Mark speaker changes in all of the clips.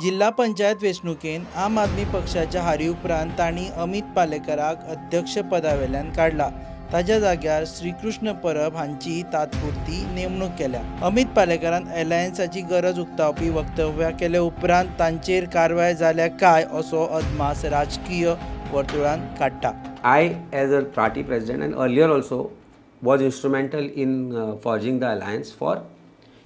Speaker 1: जिल्हा पंचायत वेंचणुकेन आम आदमी पक्षाच्या हारी उपरांत तांणी अमित पालेकराक अध्यक्ष पदावेल्यान काढला. ताच्या जाग्यार श्रीकृष्ण परब हांची तात्पुरती नेमणूक केल्या. अमित पालेकरान अलायन्साची गरज उक्तावपी वक्तव्यां केले उपरांत तांचेर कारवाय जाल्या काय असो अदमास राजकीय वर्तुळांत काडटा.
Speaker 2: I, as a party president and earlier also, was instrumental in forging the alliance for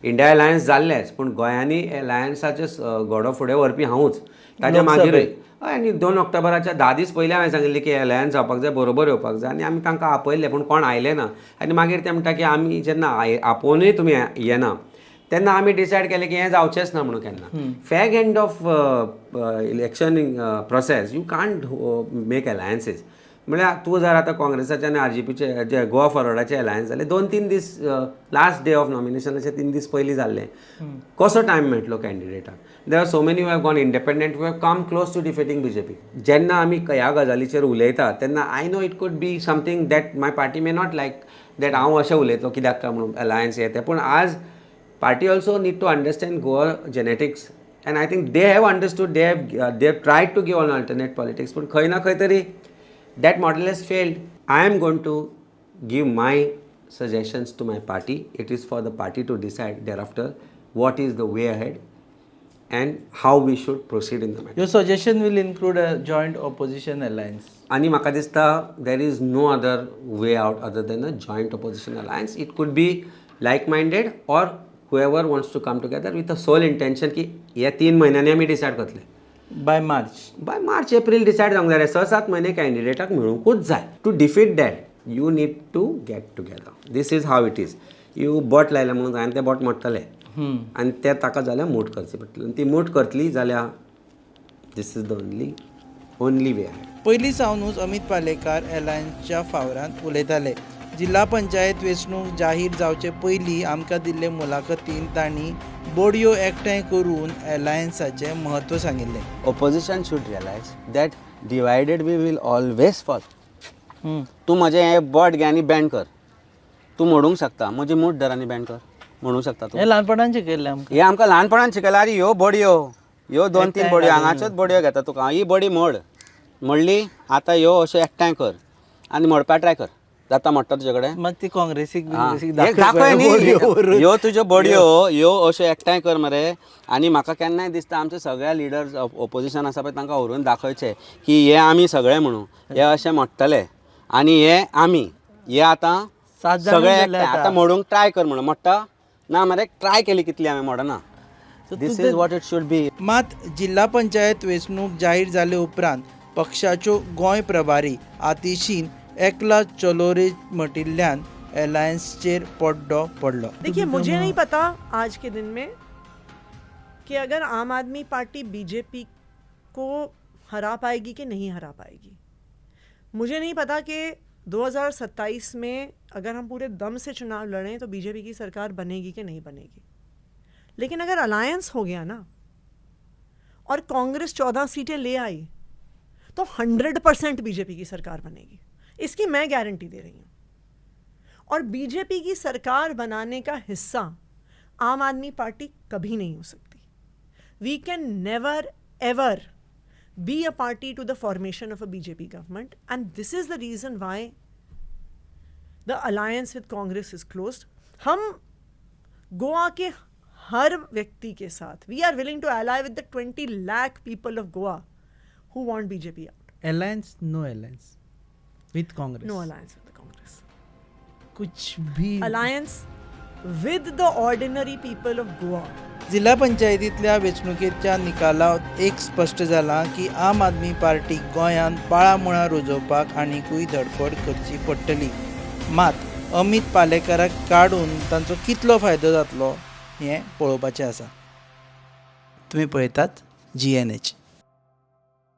Speaker 2: India alliance जाल्लेच पण गोंयांनी allianceचे घोडो फुडें व्हरपी हांवूच. ताच्या मागीरूय आनी 2 ऑक्टोबराच्या 10 दीस पयलीं हांवें सांगिल्लें की alliance जावपाक जाय, बरोबर येवपाक जाय आनी आमी तांकां आपयलें पण कोण आयले ना. आनी मागीर ते म्हणटा की आमी जेन्ना आपोवनूय तुमी येना तेन्ना आमी डिसायड केलें की हें जावचेंच ना म्हणून केन्ना. Fag end of election process you can't make alliances. म्हळ्यार तूं जर आतां काँग्रेसाचे आनी RGPचे जे गोवा फॉरवर्डाचे अलायन्स जाले 2-3 दीस लास्ट डे ऑफ नॉमिनेशनाचे 3 दीस पयलीं जाल्ले. कसो टायम मेळटलो कॅन्डिडेटाक. There are so many who have gone independent who have come close to defeating BJP. जेन्ना आमी ह्या गजालीचेर उलयता तेन्ना I know it could be something that my party may not like that हांव अशें उलयतलो कित्याक काय म्हणून अलायन्स येते. पूण आज party also need to understand Goa genetics and I think they have understood, they have tried to give an alternate politics but खंय ना खंय तरी that model has failed. I am going to give my suggestions to my party. It is for the party to decide thereafter what is the way ahead and how we should proceed in the matter.
Speaker 1: Your suggestion will include a joint opposition alliance.
Speaker 2: आणि म्हाका दिसता there is no other way out other than a joint opposition alliance. It could be like-minded or whoever wants to come together with the sole intention की ह्या 3 म्हयन्यांनी आमी decide करतले.
Speaker 1: By March
Speaker 2: April decide जावंक जाय. 6-7 म्हयने कॅन्डिडेटाक मेळूंकूच जाय. To defeat that you need to get together. This is how it is. You बोट लायलें म्हणून हांवें तें बोट मोडटलें आनी तें ताका जाल्यार मूट करची पडटली आनी ती मूट करतली जाल्यार this is the only way.
Speaker 1: पयलीं सावनूच अमित पालेकार अलायन्सच्या फावरांत उलयताले. जिल्हा पंचायत वेंचणूक जाहीर जावचे पयलीं आमकां दिल्ले मुलाखतीन तांणी बोडयो एकठांय करून अलायन्साचें म्हत्व सांगिल्लें.
Speaker 3: Opposition should realize that divided we will always fall. तूं म्हजें हें बोट घे आनी बँड कर. तूं मोडूंक शकता. म्हजी मूठ धर आनी बँड कर. म्हणूंक शकता तूं.
Speaker 1: हें ल्हानपणान शिकयल्लें आमकां.
Speaker 3: हें आमकां ल्हानपणान शिकयलां. आरे ह्यो बोडयो, ह्यो 2-3 बोडयो हांगाच्योच बोडयो घेता तुका. ही बोडी मोड. मोडली आतां ह्यो अशें एकठांय कर आनी मोडपा ट्राय कर. जाता मोडटा तुजे कडेन.
Speaker 1: मात ती काँग्रेसीक
Speaker 3: दाखय न्ही. ह्यो तुज्यो बोडयो ह्यो अश्यो एकठांय कर मरे. आनी म्हाका केन्नाय दिसता आमचे सगळ्या लिडर्स ऑपोजिशन आसा पळय तांकां व्हरून दाखयचें की हे आमी सगळे म्हणून हे अशें मोडटले आनी हे आमी हे आतां सगळे आतां मोडूंक ट्राय कर म्हणून. मोडटा ना मरे ट्राय केली कितली हांवें मोडना. This is what it should be.
Speaker 1: मात जिल्हा पंचायत वेंचणूक जाहीर जाले उपरांत पक्षाच्यो गोंय प्रभारी आतिशीन एकला चलोरे मटिल्ल्यान अलायन्सचेर पड्डो पडलो.
Speaker 4: देखिए, मुझे नहीं पता आज के दिन में कि अगर आम आदमी पार्टी BJP को हरा पाएगी कि नहीं हरा पाएगी. मुझे नहीं पता कि 2027 में अगर हम पूरे दम से चुनाव लड़ें तो BJP की सरकार बनेगी कि नहीं बनेगी. लेकिन अगर अलायंस हो गया ना और कांग्रेस 14 सीटें ले आई तो 100% BJP की सरकार बनेगी. इसकी मैं गारंटी दे रही हूँ. और BJP की सरकार बनाने का हिस्सा आम आदमी पार्टी कभी नहीं हो सकती. We can never ever be a party to the formation of a BJP government, and this is the reason why the alliance with Congress is closed. हम गोवा के हर व्यक्ति के साथ we are willing to ally with the 20 lakh people of Goa who want BJP out.
Speaker 1: Alliance, no alliance with Congress.
Speaker 4: No alliance with the Congress.
Speaker 1: कुछ भी.
Speaker 4: Alliance with the ordinary people of Goa.
Speaker 1: जिल्हा पंचायतींतल्या वेंचणुकेच्या निकालांत एक स्पश्ट जालां की आम आदमी पार्टीक गोंयांत पाळामुळां रुजोवपाक आनीकूय धडपड करची पडटली. मात अमित पालेकाराक काडून तांचो कितलो फायदो जातलो हें पळोवपाचें आसा. तुमी पळयतात GNH.